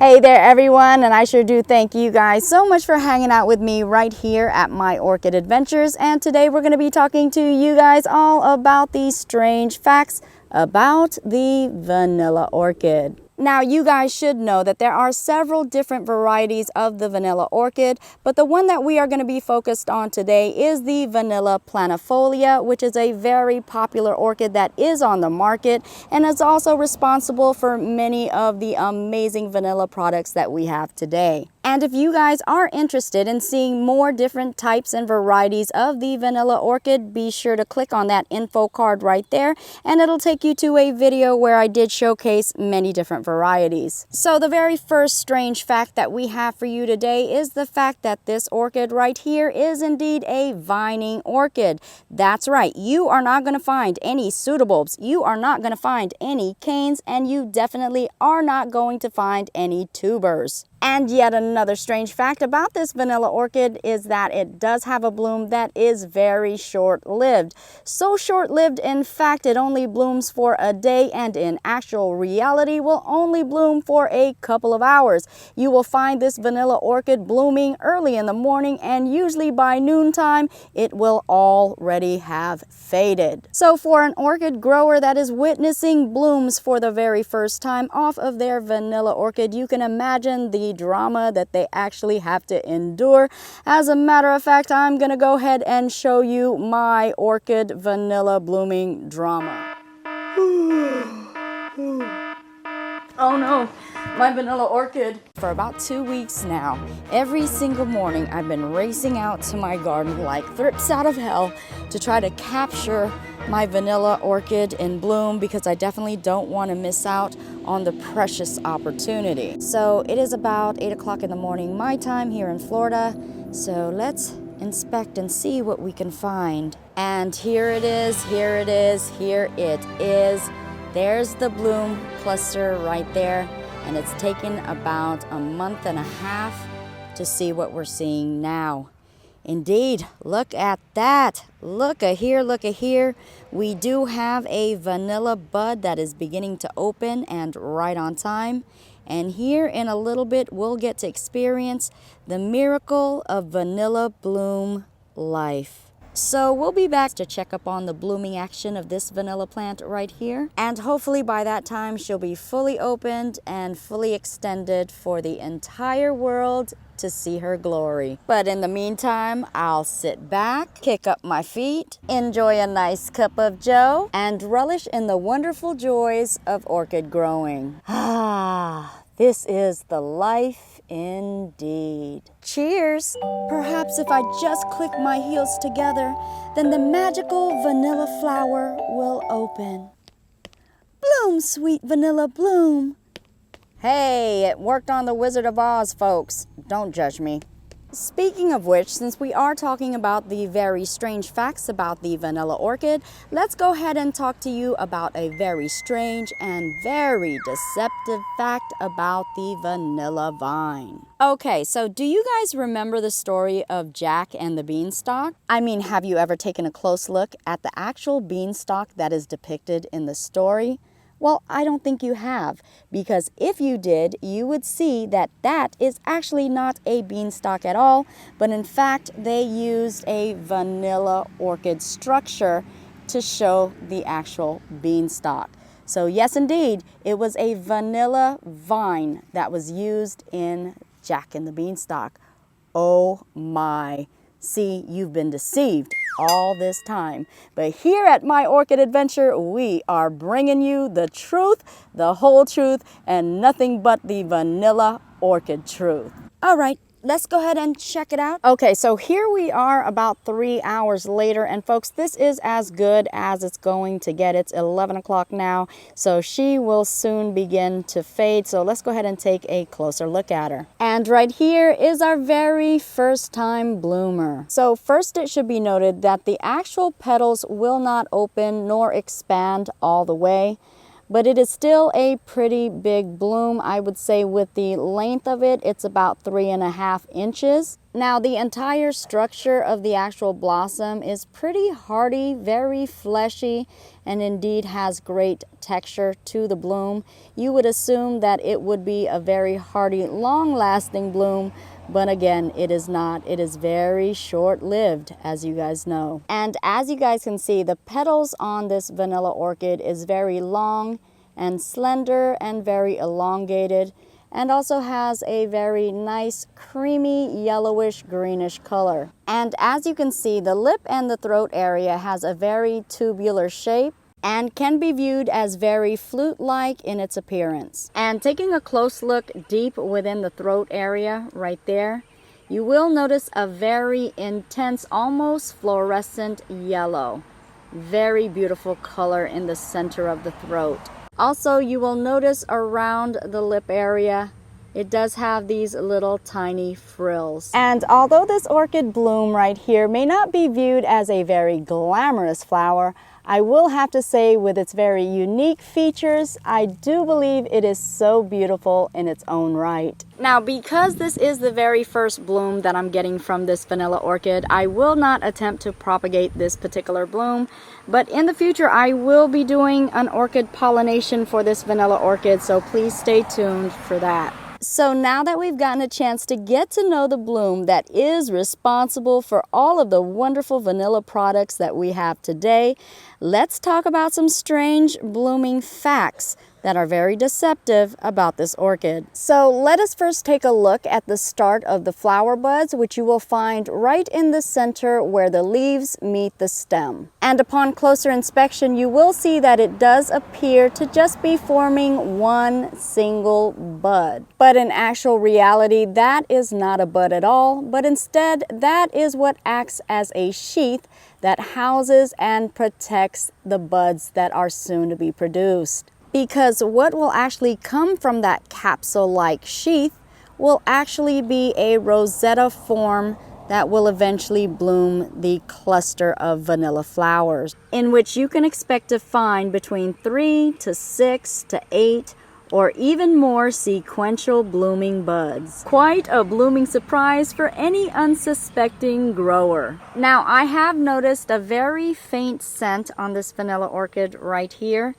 Hey there everyone, and I sure do thank you guys so much for hanging out with me right here at my Orchid Adventures. And today we're going to be talking to you guys all about these strange facts about the vanilla orchid. Now, you guys should know that there are several different varieties of the vanilla orchid, but the one that we are going to be focused on today is the vanilla planifolia, which is a very popular orchid that is on the market and is also responsible for many of the amazing vanilla products that we have today. And if you guys are interested in seeing more different types and varieties of the vanilla orchid, be sure to click on that info card right there, and it'll take you to a video where I did showcase many different varieties. So the very first strange fact that we have for you today is the fact that this orchid right here is indeed a vining orchid. That's right, you are not going to find any pseudobulbs, you are not going to find any canes, and you definitely are not going to find any tubers. And yet another strange fact about this vanilla orchid is that it does have a bloom that is very short-lived. So short-lived, in fact, it only blooms for a day, and in actual reality will only bloom for a couple of hours. You will find this vanilla orchid blooming early in the morning, and usually by noontime it will already have faded. So for an orchid grower that is witnessing blooms for the very first time off of their vanilla orchid, you can imagine the drama that they actually have to endure. As a matter of fact, I'm gonna go ahead and show you my orchid vanilla blooming drama. Oh no, my vanilla orchid. For about 2 weeks now, every single morning I've been racing out to my garden like thrips out of hell to try to capture my vanilla orchid in bloom, because I definitely don't want to miss out on the precious opportunity. So it is about 8 o'clock in the morning my time here in Florida. So let's inspect and see what we can find. And here it is, here it is, here it is. There's the bloom cluster right there, and it's taken about a month and a half to see what we're seeing now. Indeed, look at that. Look a here, look a here. We do have a vanilla bud that is beginning to open, and right on time. And here in a little bit, we'll get to experience the miracle of vanilla bloom life. So we'll be back to check up on the blooming action of this vanilla plant right here. And hopefully by that time, she'll be fully opened and fully extended for the entire world to see her glory. But in the meantime, I'll sit back, kick up my feet, enjoy a nice cup of joe, and relish in the wonderful joys of orchid growing. This is the life indeed. Cheers! Perhaps if I just click my heels together, then the magical vanilla flower will open. Bloom, sweet vanilla, bloom. Hey, it worked on the Wizard of Oz, folks. Don't judge me. Speaking of which, since we are talking about the very strange facts about the vanilla orchid, let's go ahead and talk to you about a very strange and very deceptive fact about the vanilla vine. Okay, so do you guys remember the story of Jack and the Beanstalk? I mean, have you ever taken a close look at the actual beanstalk that is depicted in the story? Well, I don't think you have, because if you did, you would see that that is actually not a beanstalk at all, but in fact, they used a vanilla orchid structure to show the actual beanstalk. So yes, indeed, it was a vanilla vine that was used in Jack and the Beanstalk. Oh my. See, you've been deceived all this time. But here at My Orchid Adventure, we are bringing you the truth, the whole truth, and nothing but the vanilla orchid truth. All right, let's go ahead and check it out. Okay, so here we are about 3 hours later, and folks, this is as good as it's going to get. It's 11 o'clock now, so she will soon begin to fade. So let's go ahead and take a closer look at her. And right here is our very first time bloomer. So first, it should be noted that the actual petals will not open nor expand all the way, but it is still a pretty big bloom. I would say with the length of it, it's about 3.5 inches. Now, the entire structure of the actual blossom is pretty hardy, very fleshy, and indeed has great texture to the bloom. You would assume that it would be a very hardy, long-lasting bloom, but again, it is not. It is very short-lived, as you guys know. And as you guys can see, the petals on this vanilla orchid is very long and slender and very elongated, and also has a very nice creamy yellowish greenish color. And as you can see, the lip and the throat area has a very tubular shape and can be viewed as very flute-like in its appearance. And taking a close look deep within the throat area right there, you will notice a very intense, almost fluorescent yellow. Very beautiful color in the center of the throat. Also, you will notice around the lip area, it does have these little tiny frills. And although this orchid bloom right here may not be viewed as a very glamorous flower, I will have to say with its very unique features, I do believe it is so beautiful in its own right. Now, because this is the very first bloom that I'm getting from this vanilla orchid, I will not attempt to propagate this particular bloom, but in the future I will be doing an orchid pollination for this vanilla orchid, so please stay tuned for that. So now that we've gotten a chance to get to know the bloom that is responsible for all of the wonderful vanilla products that we have today, let's talk about some strange blooming facts that are very deceptive about this orchid. So let us first take a look at the start of the flower buds, which you will find right in the center where the leaves meet the stem. And upon closer inspection, you will see that it does appear to just be forming one single bud. But in actual reality, that is not a bud at all, but instead that is what acts as a sheath that houses and protects the buds that are soon to be produced. Because what will actually come from that capsule-like sheath will actually be a rosetta form that will eventually bloom the cluster of vanilla flowers, in which you can expect to find between 3 to 6 to 8 or even more sequential blooming buds. Quite a blooming surprise for any unsuspecting grower. Now, I have noticed a very faint scent on this vanilla orchid right here.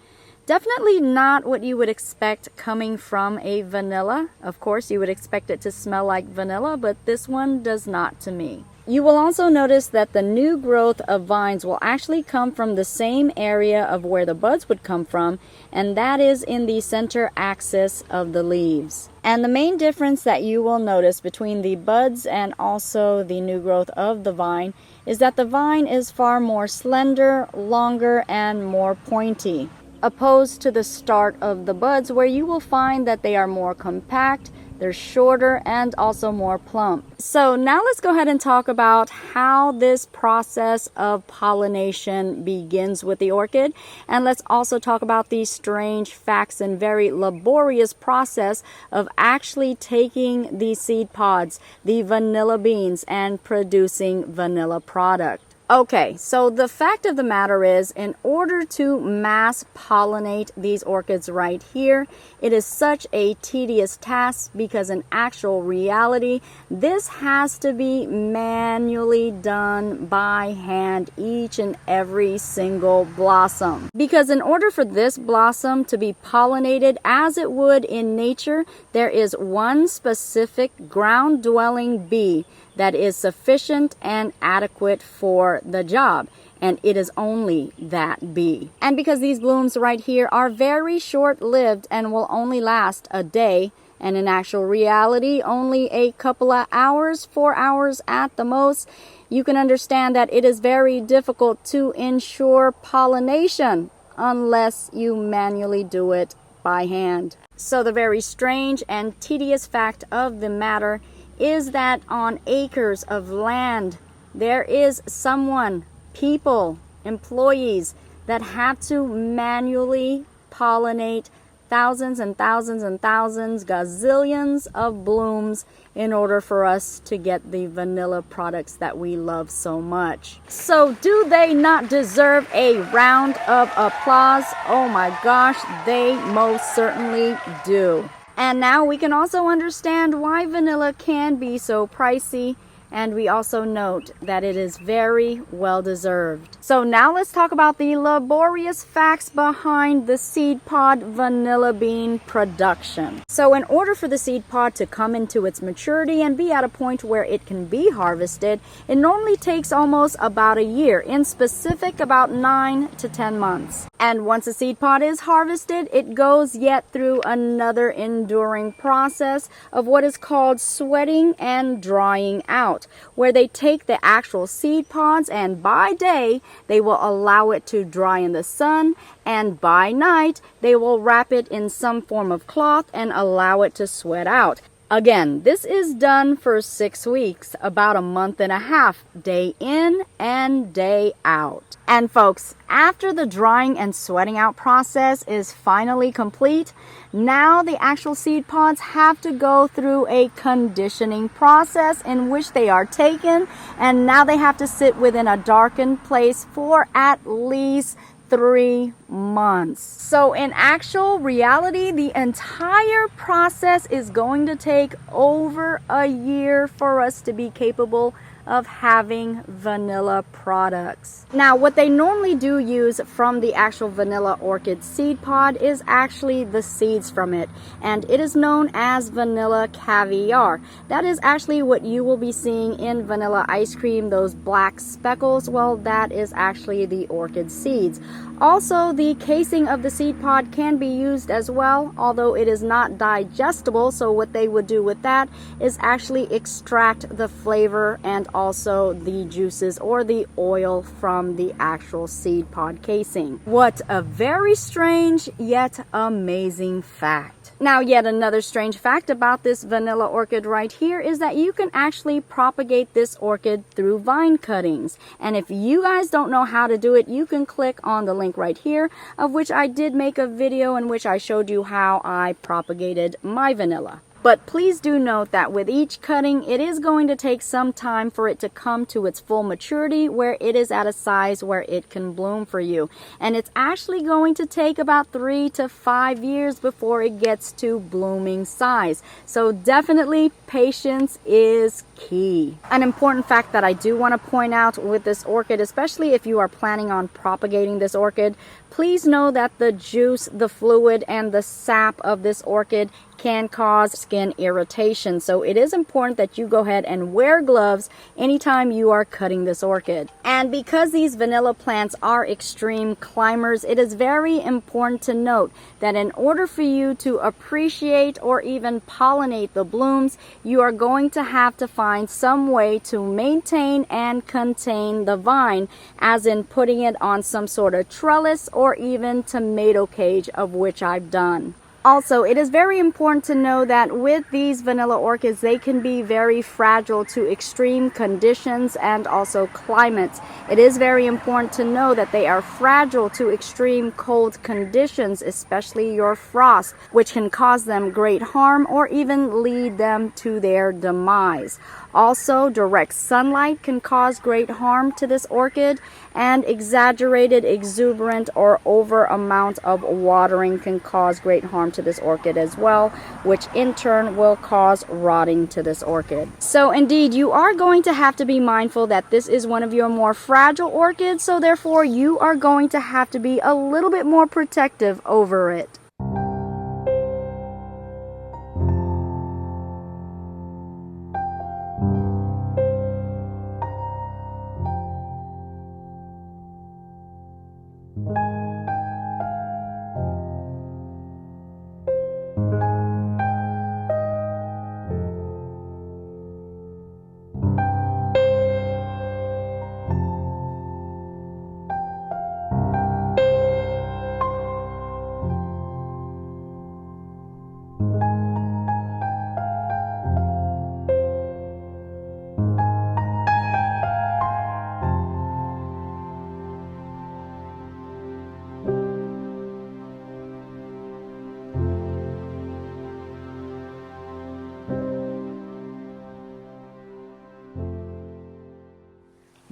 Definitely not what you would expect coming from a vanilla. Of course, you would expect it to smell like vanilla, but this one does not to me. You will also notice that the new growth of vines will actually come from the same area of where the buds would come from, and that is in the center axis of the leaves. And the main difference that you will notice between the buds and also the new growth of the vine is that the vine is far more slender, longer, and more pointy, opposed to the start of the buds, where you will find that they are more compact, they're shorter, and also more plump. So now let's go ahead and talk about how this process of pollination begins with the orchid. And let's also talk about the strange facts and very laborious process of actually taking the seed pods, the vanilla beans, and producing vanilla product. Okay, so the fact of the matter is, in order to mass pollinate these orchids right here, it is such a tedious task because in actual reality, this has to be manually done by hand, each and every single blossom. Because in order for this blossom to be pollinated as it would in nature, there is one specific ground-dwelling bee that is sufficient and adequate for the job, and it is only that bee. And because these blooms right here are very short-lived and will only last a day, and in actual reality only a couple of hours, 4 hours at the most, you can understand that it is very difficult to ensure pollination unless you manually do it by hand. So the very strange and tedious fact of the matter is that on acres of land, there is someone, people, employees that have to manually pollinate thousands and thousands and thousands, gazillions of blooms in order for us to get the vanilla products that we love so much. So do they not deserve a round of applause? Oh my gosh, they most certainly do. And now we can also understand why vanilla can be so pricey and we also note that it is very well deserved. So now let's talk about the laborious facts behind the seed pod vanilla bean production. So in order for the seed pod to come into its maturity and be at a point where it can be harvested, it normally takes almost about a year, in specific about 9 to 10 months. And once a seed pod is harvested, it goes yet through another enduring process of what is called sweating and drying out, where they take the actual seed pods and by day they will allow it to dry in the sun, and by night they will wrap it in some form of cloth and allow it to sweat out. Again, this is done for 6 weeks, about a month and a half, day in and day out. And folks, after the drying and sweating out process is finally complete, now the actual seed pods have to go through a conditioning process in which they are taken, and now they have to sit within a darkened place for at least 3 months. So in actual reality, the entire process is going to take over a year for us to be capable of having vanilla products. Now, what they normally do use from the actual vanilla orchid seed pod is actually the seeds from it, and it is known as vanilla caviar. That is actually what you will be seeing in vanilla ice cream, those black speckles. Well, that is actually the orchid seeds. Also, the casing of the seed pod can be used as well, although it is not digestible. So what they would do with that is actually extract the flavor and also the juices or the oil from the actual seed pod casing. What a very strange yet amazing fact. Now, yet another strange fact about this vanilla orchid right here is that you can actually propagate this orchid through vine cuttings. And if you guys don't know how to do it, you can click on the link right here, of which I did make a video in which I showed you how I propagated my vanilla. But please do note that with each cutting, it is going to take some time for it to come to its full maturity where it is at a size where it can bloom for you. And it's actually going to take about 3 to 5 years before it gets to blooming size. So definitely patience is key. An important fact that I do want to point out with this orchid, especially if you are planning on propagating this orchid, please know that the juice, the fluid, and the sap of this orchid can cause skin irritation. So it is important that you go ahead and wear gloves anytime you are cutting this orchid. And because these vanilla plants are extreme climbers, it is very important to note that in order for you to appreciate or even pollinate the blooms, you are going to have to find some way to maintain and contain the vine, as in putting it on some sort of trellis or even tomato cage, of which I've done. Also, it is very important to know that with these vanilla orchids, they can be very fragile to extreme conditions and also climates. It is very important to know that they are fragile to extreme cold conditions, especially your frost, which can cause them great harm or even lead them to their demise. Also, direct sunlight can cause great harm to this orchid, and exaggerated, exuberant, or over amount of watering can cause great harm to this orchid as well, which in turn will cause rotting to this orchid. So indeed, you are going to have to be mindful that this is one of your more fragile orchids, so therefore you are going to have to be a little bit more protective over it.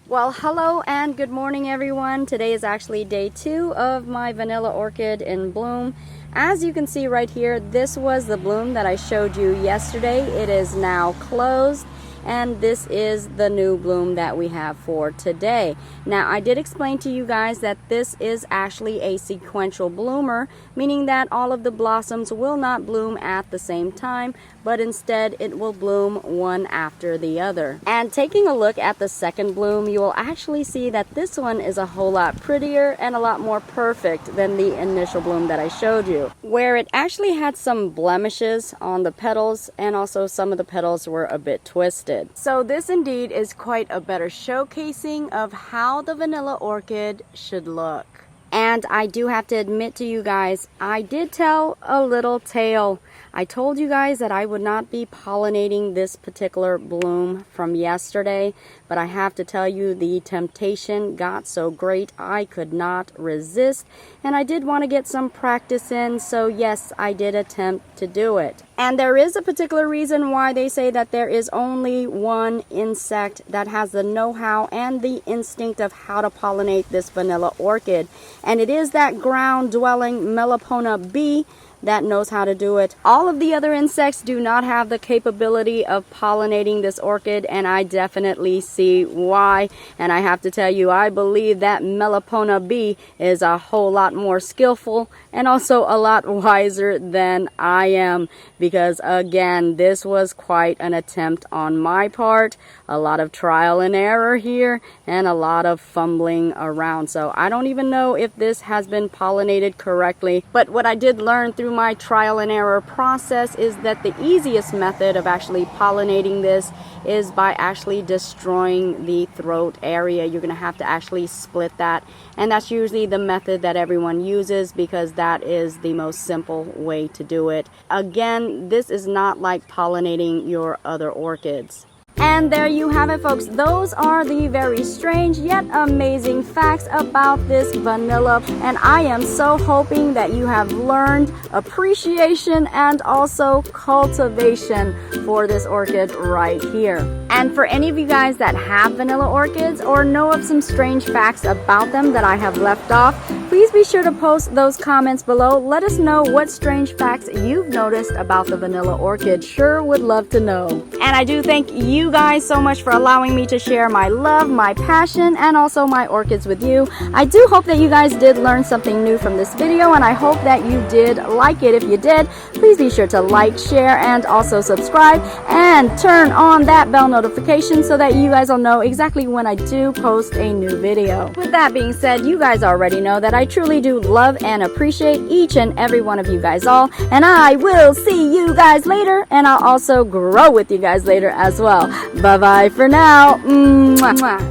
Well, hello and good morning everyone. Today is actually day 2 of my vanilla orchid in bloom. As you can see right here, this was the bloom that I showed you yesterday. It is now closed, and this is the new bloom that we have for today. Now, I did explain to you guys that this is actually a sequential bloomer, meaning that all of the blossoms will not bloom at the same time, but instead it will bloom one after the other. And taking a look at the second bloom, you will actually see that this one is a whole lot prettier and a lot more perfect than the initial bloom that I showed you, where it actually had some blemishes on the petals, and also some of the petals were a bit twisted. So this indeed is quite a better showcasing of how the vanilla orchid should look. And I do have to admit to you guys, I did tell a little tale. I told you guys that I would not be pollinating this particular bloom from yesterday, but I have to tell you the temptation got so great I could not resist, and I did want to get some practice in, so yes, I did attempt to do it. And there is a particular reason why they say that there is only one insect that has the know-how and the instinct of how to pollinate this vanilla orchid, and it is that ground-dwelling Melipona bee that knows how to do it. All of the other insects do not have the capability of pollinating this orchid, and I definitely see why. And I have to tell you, I believe that Melipona bee is a whole lot more skillful and also a lot wiser than I am, because again, this was quite an attempt on my part. A lot of trial and error here and a lot of fumbling around. So I don't even know if this has been pollinated correctly, but what I did learn through my trial and error process is that the easiest method of actually pollinating this is by actually destroying the throat area. You're going to have to actually split that, and that's usually the method that everyone uses because that is the most simple way to do it. Again, this is not like pollinating your other orchids. And there you have it, folks. Those are the very strange yet amazing facts about this vanilla. And I am so hoping that you have learned appreciation and also cultivation for this orchid right here. And for any of you guys that have vanilla orchids or know of some strange facts about them that I have left off, please be sure to post those comments below. Let us know what strange facts you've noticed about the vanilla orchid. Sure would love to know. And I do thank you guys so much for allowing me to share my love, my passion, and also my orchids with you. I do hope that you guys did learn something new from this video, and I hope that you did like it. If you did, please be sure to like, share, and also subscribe, and turn on that bell notification so that you guys will know exactly when I do post a new video. With that being said, you guys already know that I truly do love and appreciate each and every one of you guys all, and I will see you guys later, and I'll also grow with you guys later as well. Bye bye for now. Mwah.